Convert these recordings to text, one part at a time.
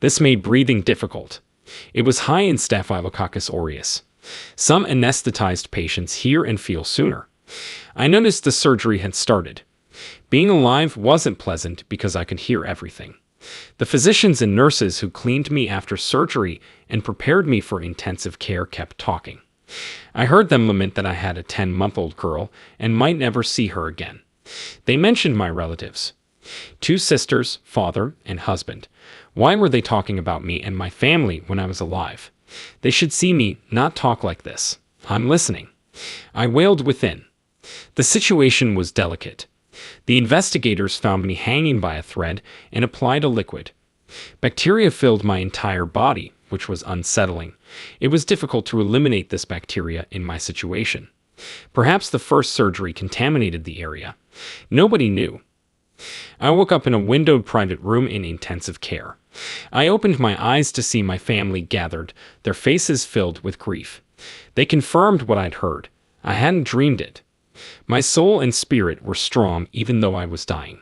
This made breathing difficult. It was high in Staphylococcus aureus. Some anesthetized patients hear and feel sooner. I noticed the surgery had started. Being alive wasn't pleasant because I could hear everything. The physicians and nurses who cleaned me after surgery and prepared me for intensive care kept talking. I heard them lament that I had a 10-month-old girl and might never see her again. They mentioned my relatives. 2 sisters, father, and husband. Why were they talking about me and my family when I was alive? They should see me not talk like this. I'm listening. I wailed within. The situation was delicate. The investigators found me hanging by a thread and applied a liquid. Bacteria filled my entire body, which was unsettling. It was difficult to eliminate this bacteria in my situation. Perhaps the first surgery contaminated the area. Nobody knew. I woke up in a windowed private room in intensive care. I opened my eyes to see my family gathered, their faces filled with grief. They confirmed what I'd heard. I hadn't dreamed it. My soul and spirit were strong even though I was dying.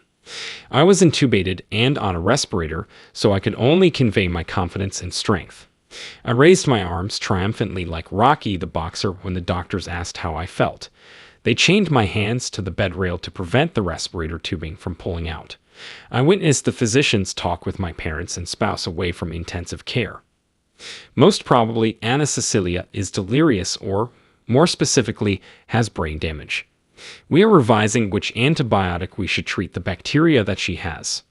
I was intubated and on a respirator, so I could only convey my confidence and strength. I raised my arms triumphantly like Rocky the boxer when the doctors asked how I felt. They chained my hands to the bed rail to prevent the respirator tubing from pulling out. I witnessed the physicians talk with my parents and spouse away from intensive care. Most probably, Anna Cecilia is delirious or, more specifically, has brain damage. We are revising which antibiotic we should treat the bacteria that she has.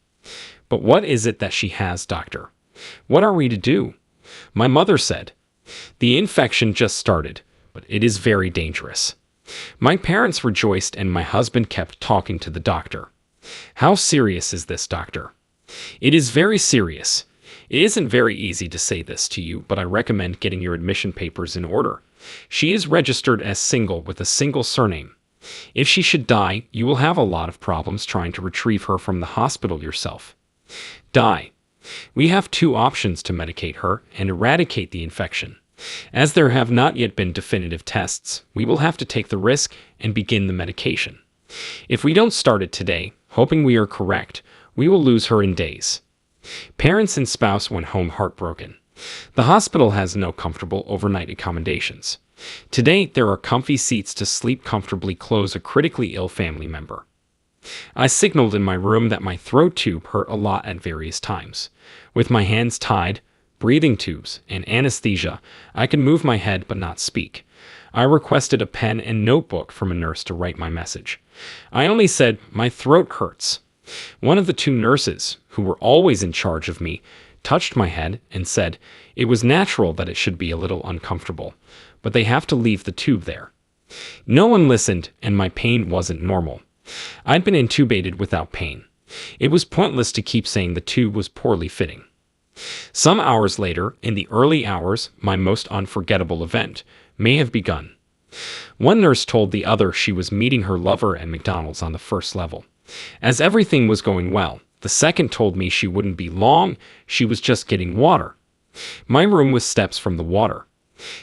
But what is it that she has, doctor? What are we to do? My mother said, the infection just started, but it is very dangerous. My parents rejoiced and my husband kept talking to the doctor. How serious is this, doctor? It is very serious. It isn't very easy to say this to you, but I recommend getting your admission papers in order. She is registered as single with a single surname. If she should die, you will have a lot of problems trying to retrieve her from the hospital yourself. Die. We have 2 options to medicate her and eradicate the infection. As there have not yet been definitive tests, we will have to take the risk and begin the medication. If we don't start it today, hoping we are correct, we will lose her in days. Parents and spouse went home heartbroken. The hospital has no comfortable overnight accommodations. Today, there are comfy seats to sleep comfortably close a critically ill family member. I signaled in my room that my throat tube hurt a lot at various times. With my hands tied, breathing tubes, and anesthesia, I could move my head but not speak. I requested a pen and notebook from a nurse to write my message. I only said, my throat hurts. One of the 2 nurses, who were always in charge of me, touched my head and said it was natural that it should be a little uncomfortable, but they have to leave the tube there. No one listened, and my pain wasn't normal. I'd been intubated without pain. It was pointless to keep saying the tube was poorly fitting. Some hours later, in the early hours, my most unforgettable event may have begun. One nurse told the other she was meeting her lover at McDonald's on the first level. As everything was going well, the second told me she wouldn't be long, she was just getting water. My room was steps from the water.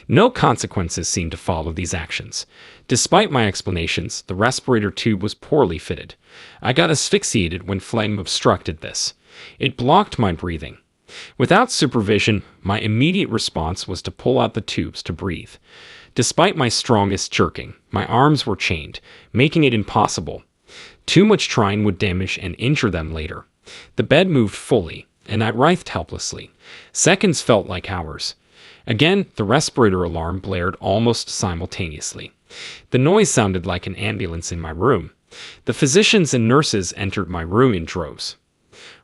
No consequences seemed to follow these actions. Despite my explanations, the respirator tube was poorly fitted. I got asphyxiated when phlegm obstructed this. It blocked my breathing. Without supervision, my immediate response was to pull out the tubes to breathe. Despite my strongest jerking, my arms were chained, making it impossible. Too much trying would damage and injure them later. The bed moved fully, and I writhed helplessly. Seconds felt like hours. Again, the respirator alarm blared almost simultaneously. The noise sounded like an ambulance in my room. The physicians and nurses entered my room in droves.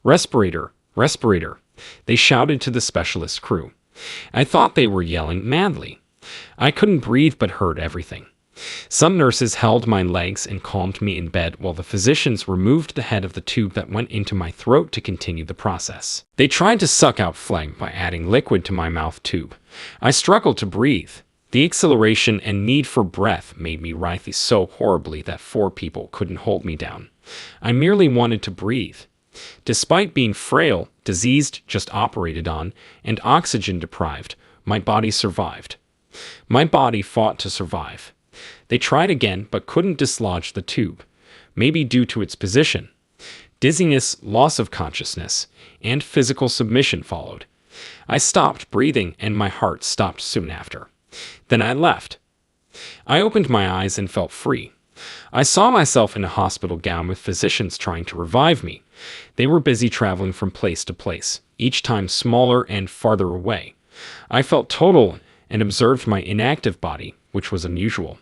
Respirator, respirator, they shouted to the specialist crew. I thought they were yelling madly. I couldn't breathe but heard everything. Some nurses held my legs and calmed me in bed while the physicians removed the head of the tube that went into my throat to continue the process. They tried to suck out phlegm by adding liquid to my mouth tube. I struggled to breathe. The acceleration and need for breath made me writhe so horribly that 4 people couldn't hold me down. I merely wanted to breathe. Despite being frail, diseased, just operated on, and oxygen deprived, my body survived. My body fought to survive. They tried again but couldn't dislodge the tube, maybe due to its position. Dizziness, loss of consciousness, and physical submission followed. I stopped breathing and my heart stopped soon after. Then I left. I opened my eyes and felt free. I saw myself in a hospital gown with physicians trying to revive me. They were busy traveling from place to place, each time smaller and farther away. I felt total and observed my inactive body, which was unusual.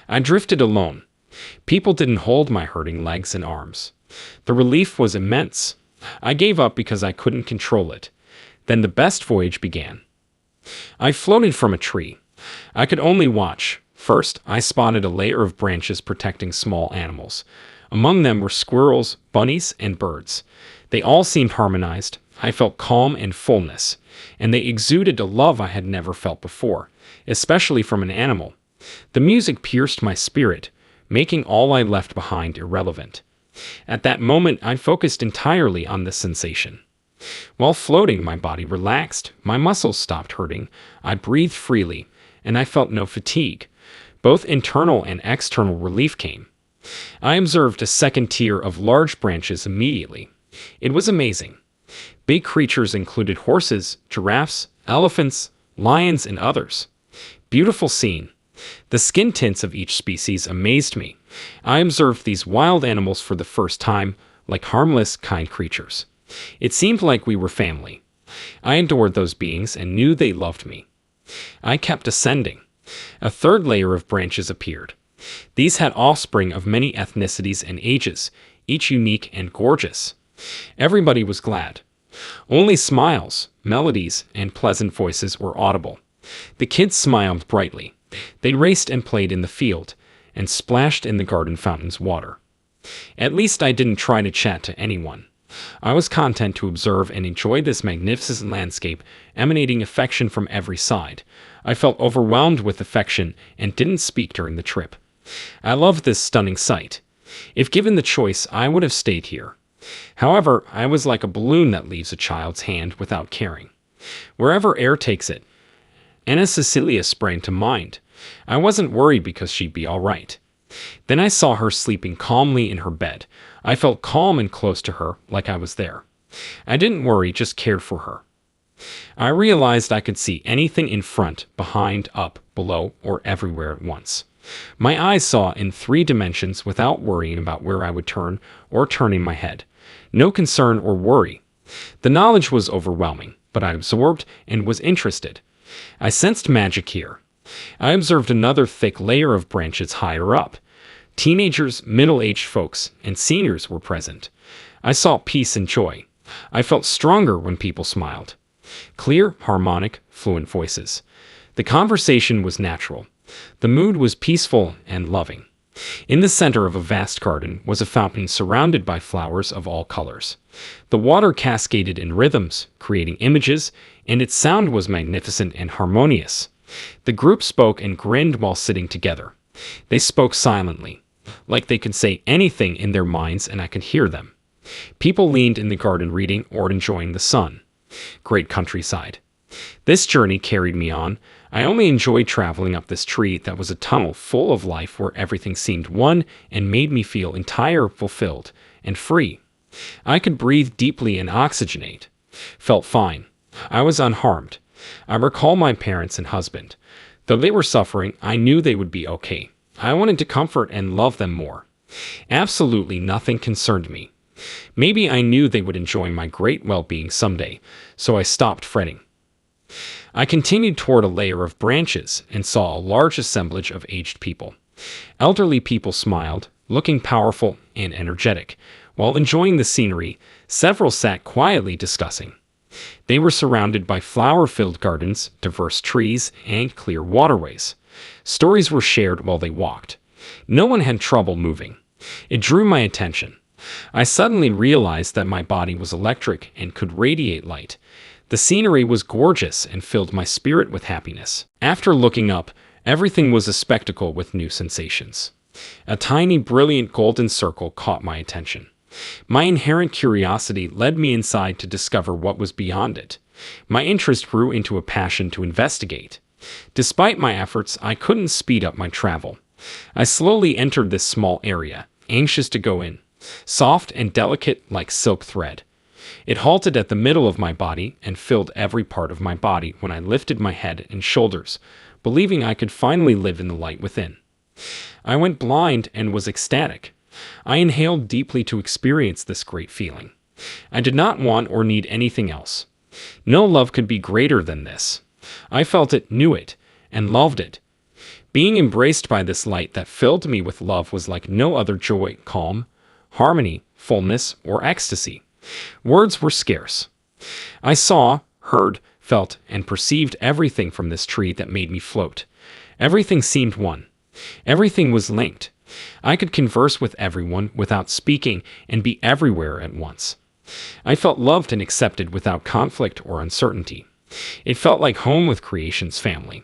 I drifted alone. People didn't hold my hurting legs and arms. The relief was immense. I gave up because I couldn't control it. Then the best voyage began. I floated from a tree. I could only watch. First, I spotted a layer of branches protecting small animals. Among them were squirrels, bunnies, and birds. They all seemed harmonized. I felt calm and fullness, and they exuded a love I had never felt before, especially from an animal. The music pierced my spirit, making all I left behind irrelevant. At that moment, I focused entirely on the sensation. While floating, my body relaxed, my muscles stopped hurting, I breathed freely, and I felt no fatigue. Both internal and external relief came. I observed a second tier of large branches immediately. It was amazing. Big creatures included horses, giraffes, elephants, lions, and others. Beautiful scene. The skin tints of each species amazed me. I observed these wild animals for the first time, like harmless, kind creatures. It seemed like we were family. I adored those beings and knew they loved me. I kept ascending. A third layer of branches appeared. These had offspring of many ethnicities and ages, each unique and gorgeous. Everybody was glad. Only smiles, melodies, and pleasant voices were audible. The kids smiled brightly. They raced and played in the field, and splashed in the garden fountain's water. At least I didn't try to chat to anyone. I was content to observe and enjoy this magnificent landscape, emanating affection from every side. I felt overwhelmed with affection and didn't speak during the trip. I loved this stunning sight. If given the choice, I would have stayed here. However, I was like a balloon that leaves a child's hand without caring. Wherever air takes it. Anna Cecilia sprang to mind. I wasn't worried because she'd be all right. Then I saw her sleeping calmly in her bed. I felt calm and close to her, like I was there. I didn't worry, just cared for her. I realized I could see anything in front, behind, up, below, or everywhere at once. My eyes saw in 3 dimensions without worrying about where I would turn or turning my head. No concern or worry. The knowledge was overwhelming, but I absorbed and was interested. I sensed magic here. I observed another thick layer of branches higher up. Teenagers, middle-aged folks, and seniors were present. I saw peace and joy. I felt stronger when people smiled. Clear, harmonic, fluent voices. The conversation was natural. The mood was peaceful and loving. In the center of a vast garden was a fountain surrounded by flowers of all colors. The water cascaded in rhythms, creating images, and its sound was magnificent and harmonious. The group spoke and grinned while sitting together. They spoke silently, like they could say anything in their minds and I could hear them. People leaned in the garden reading or enjoying the sun. Great countryside. This journey carried me on. I only enjoyed traveling up this tree that was a tunnel full of life where everything seemed one and made me feel entire, fulfilled, and free. I could breathe deeply and oxygenate. Felt fine. I was unharmed. I recall my parents and husband. Though they were suffering, I knew they would be okay. I wanted to comfort and love them more. Absolutely nothing concerned me. Maybe I knew they would enjoy my great well-being someday, so I stopped fretting. I continued toward a layer of branches and saw a large assemblage of aged people. Elderly people smiled, looking powerful and energetic. While enjoying the scenery, several sat quietly discussing. They were surrounded by flower-filled gardens, diverse trees, and clear waterways. Stories were shared while they walked. No one had trouble moving. It drew my attention. I suddenly realized that my body was electric and could radiate light. The scenery was gorgeous and filled my spirit with happiness. After looking up, everything was a spectacle with new sensations. A tiny, brilliant golden circle caught my attention. My inherent curiosity led me inside to discover what was beyond it. My interest grew into a passion to investigate. Despite my efforts, I couldn't speed up my travel. I slowly entered this small area, anxious to go in. Soft and delicate like silk thread. It halted at the middle of my body and filled every part of my body when I lifted my head and shoulders, believing I could finally live in the light within. I went blind and was ecstatic. I inhaled deeply to experience this great feeling. I did not want or need anything else. No love could be greater than this. I felt it, knew it, and loved it. Being embraced by this light that filled me with love was like no other joy, calm, harmony, fullness, or ecstasy. Words were scarce. I saw, heard, felt, and perceived everything from this tree that made me float. Everything seemed one. Everything was linked. I could converse with everyone without speaking and be everywhere at once. I felt loved and accepted without conflict or uncertainty. It felt like home with creation's family.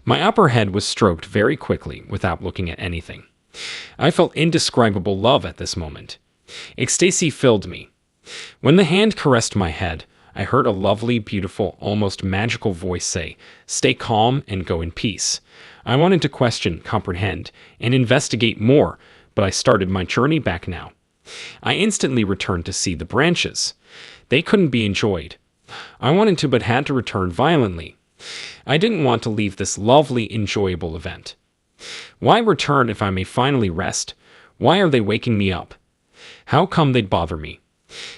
My upper head was stroked very quickly without looking at anything. I felt indescribable love at this moment. Ecstasy filled me. When the hand caressed my head, I heard a lovely, beautiful, almost magical voice say, "Stay calm and go in peace." I wanted to question, comprehend, and investigate more, but I started my journey back now. I instantly returned to see the branches. They couldn't be enjoyed. I wanted to but had to return violently. I didn't want to leave this lovely, enjoyable event. Why return if I may finally rest? Why are they waking me up? How come they'd bother me?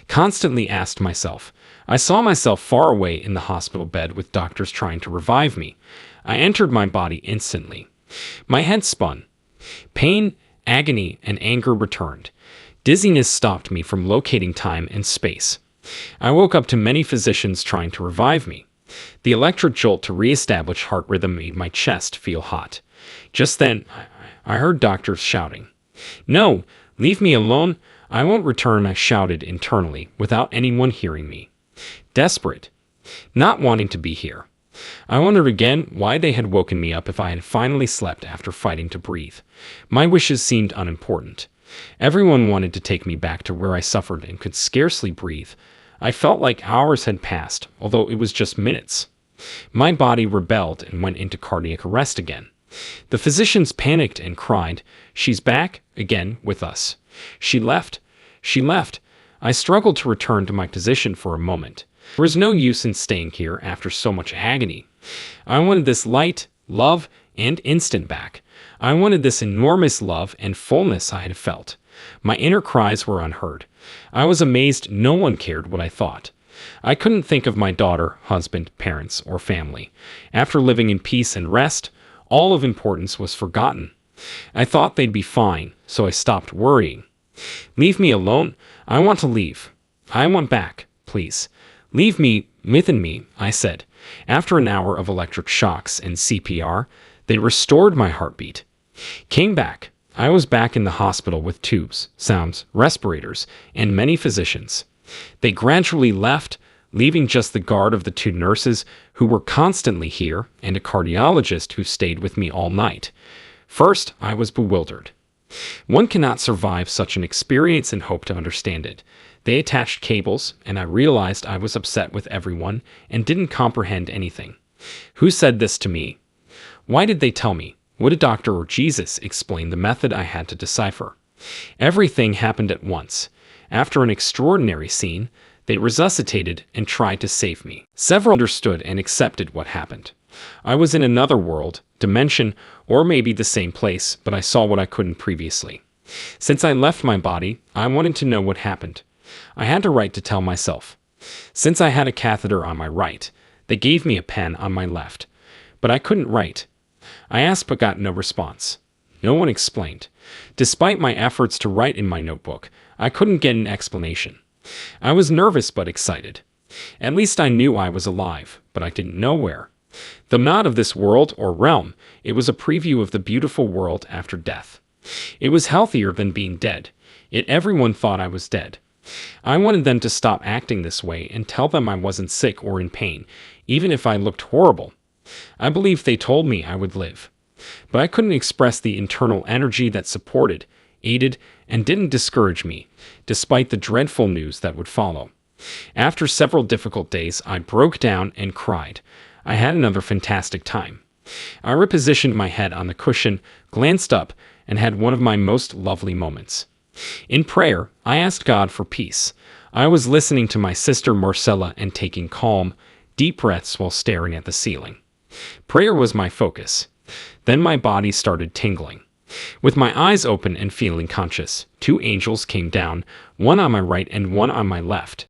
Constantly asked myself. I saw myself far away in the hospital bed with doctors trying to revive me. I entered my body instantly. My head spun. Pain, agony, and anger returned. Dizziness stopped me from locating time and space. I woke up to many physicians trying to revive me. The electric jolt to reestablish heart rhythm made my chest feel hot. Just then, I heard doctors shouting. "No, leave me alone. I won't return," I shouted internally, without anyone hearing me. Desperate. Not wanting to be here. I wondered again why they had woken me up if I had finally slept after fighting to breathe. My wishes seemed unimportant. Everyone wanted to take me back to where I suffered and could scarcely breathe. I felt like hours had passed, although it was just minutes. My body rebelled and went into cardiac arrest again. The physicians panicked and cried, "She's back again with us. She left. She left." I struggled to return to my position for a moment. There was no use in staying here after so much agony. I wanted this light, love, and instant back. I wanted this enormous love and fullness I had felt. My inner cries were unheard. I was amazed no one cared what I thought. I couldn't think of my daughter, husband, parents, or family. After living in peace and rest, all of importance was forgotten. I thought they'd be fine, so I stopped worrying. "Leave me alone. I want to leave. I want back, please. Leave me within me," I said. After an hour of electric shocks and CPR, they restored my heartbeat. Came back. I was back in the hospital with tubes, sounds, respirators, and many physicians. They gradually left, leaving just the guard of the 2 nurses who were constantly here and a cardiologist who stayed with me all night. First, I was bewildered. One cannot survive such an experience and hope to understand it. They attached cables, and I realized I was upset with everyone and didn't comprehend anything. Who said this to me? Why did they tell me? Would a doctor or Jesus explain the method I had to decipher? Everything happened at once. After an extraordinary scene, they resuscitated and tried to save me. Several understood and accepted what happened. I was in another world, dimension, or maybe the same place, but I saw what I couldn't previously. Since I left my body, I wanted to know what happened. I had to write to tell myself. Since I had a catheter on my right, they gave me a pen on my left. But I couldn't write. I asked but got no response. No one explained. Despite my efforts to write in my notebook, I couldn't get an explanation. I was nervous but excited. At least I knew I was alive, but I didn't know where. Though not of this world or realm, it was a preview of the beautiful world after death. It was healthier than being dead, yet everyone thought I was dead. I wanted them to stop acting this way and tell them I wasn't sick or in pain, even if I looked horrible. I believed they told me I would live. But I couldn't express the internal energy that supported, aided, and didn't discourage me, despite the dreadful news that would follow. After several difficult days, I broke down and cried. I had another fantastic time. I repositioned my head on the cushion, glanced up, and had one of my most lovely moments. In prayer, I asked God for peace. I was listening to my sister Marcella and taking calm, deep breaths while staring at the ceiling. Prayer was my focus. Then my body started tingling. With my eyes open and feeling conscious, two angels came down, one on my right and one on my left.